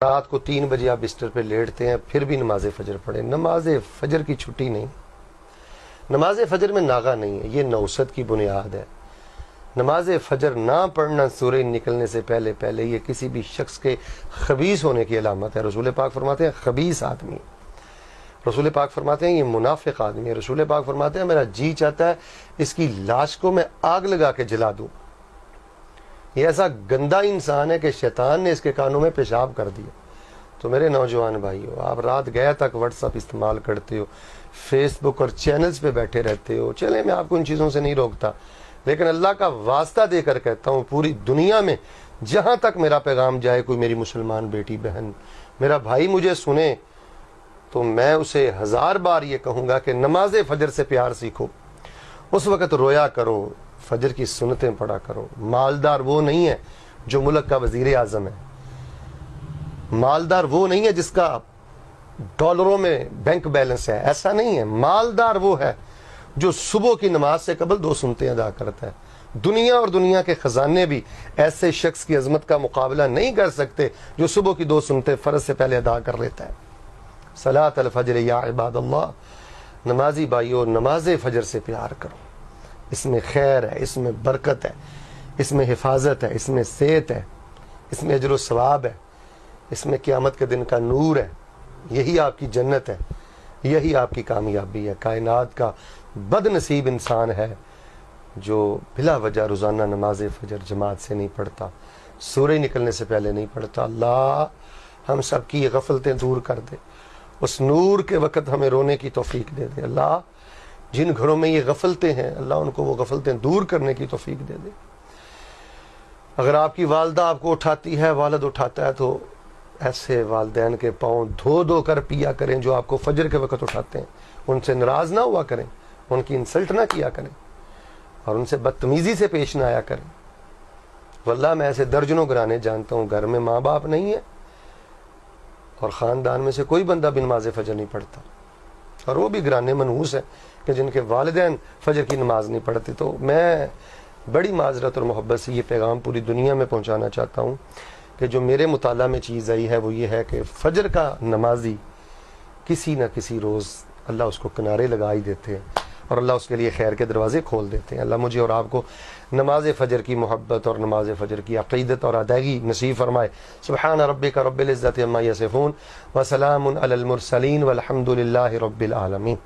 رات کو 3 بجے آپ بستر پہ لیٹتے ہیں پھر بھی نماز فجر پڑھیں. نماز فجر کی چھٹی نہیں, نماز فجر میں ناغہ نہیں ہے, یہ نوست کی بنیاد ہے. نماز فجر نہ پڑھنا سورج نکلنے سے پہلے پہلے یہ کسی بھی شخص کے خبیث ہونے کی علامت ہے. رسول پاک فرماتے ہیں خبیث آدمی, رسول پاک فرماتے ہیں یہ منافق آدمی ہے. رسول پاک فرماتے ہیں میرا جی چاہتا ہے اس کی لاش کو میں آگ لگا کے جلا دوں. یہ ایسا گندا انسان ہے کہ شیطان نے اس کے کانوں میں پیشاب کر دیا. تو میرے نوجوان بھائیو, آپ رات گیا تک واٹس ایپ استعمال کرتے ہو, فیس بک اور چینلز پہ بیٹھے رہتے ہو. چلیں میں آپ کو ان چیزوں سے نہیں روکتا, لیکن اللہ کا واسطہ دے کر کہتا ہوں پوری دنیا میں جہاں تک میرا پیغام جائے, کوئی میری مسلمان بیٹی بہن میرا بھائی مجھے سنے تو میں اسے 1000 بار یہ کہوں گا کہ نماز فجر سے پیار سیکھو. اس وقت رویا کرو, فجر کی سنتیں پڑھا کرو. مالدار وہ نہیں ہے جو ملک کا وزیر اعظم ہے, مالدار وہ نہیں ہے جس کا ڈالروں میں بینک بیلنس ہے, ایسا نہیں ہے. مالدار وہ ہے جو صبح کی نماز سے قبل 2 سنتیں ادا کرتا ہے. دنیا اور دنیا کے خزانے بھی ایسے شخص کی عظمت کا مقابلہ نہیں کر سکتے جو صبح کی 2 سنتیں فرض سے پہلے ادا کر لیتا ہے. صلاۃ الفجر یا عباد اللہ, نمازی بھائیو نماز فجر سے پیار کرو. اس میں خیر ہے, اس میں برکت ہے, اس میں حفاظت ہے, اس میں صحت ہے, اس میں اجر و ثواب ہے, اس میں قیامت کے دن کا نور ہے. یہی آپ کی جنت ہے, یہی آپ کی کامیابی ہے. کائنات کا بد نصیب انسان ہے جو بلا وجہ روزانہ نماز فجر جماعت سے نہیں پڑھتا, سورج نکلنے سے پہلے نہیں پڑھتا. اللہ ہم سب کی یہ غفلتیں دور کر دے, اس نور کے وقت ہمیں رونے کی توفیق دے دے. اللہ جن گھروں میں یہ غفلتیں ہیں اللہ ان کو وہ غفلتیں دور کرنے کی توفیق دے دے. اگر آپ کی والدہ آپ کو اٹھاتی ہے, والد اٹھاتا ہے, تو ایسے والدین کے پاؤں دھو دھو کر پیا کریں جو آپ کو فجر کے وقت اٹھاتے ہیں. ان سے ناراض نہ ہوا کریں, ان کی انسلٹ نہ کیا کریں, اور ان سے بدتمیزی سے پیش نہ آیا کریں. واللہ میں ایسے درجنوں گھرانے جانتا ہوں گھر میں ماں باپ نہیں ہے اور خاندان میں سے کوئی بندہ بھی نماز فجر نہیں پڑھتا, اور وہ بھی گھرانے منحوس ہیں کہ جن کے والدین فجر کی نماز نہیں پڑھتے. تو میں بڑی معذرت اور محبت سے یہ پیغام پوری دنیا میں پہنچانا چاہتا ہوں کہ جو میرے مطالعہ میں چیز آئی ہے وہ یہ ہے کہ فجر کا نمازی کسی نہ کسی روز اللہ اس کو کنارے لگا ہی دیتے ہیں اور اللہ اس کے لیے خیر کے دروازے کھول دیتے ہیں. اللہ مجھے اور آپ کو نماز فجر کی محبت اور نماز فجر کی عقیدت اور ادائیگی نصیب فرمائے. سبحان ربک رب العزت عما یصفون وسلام علی المرسلین والحمد للہ رب العالمین.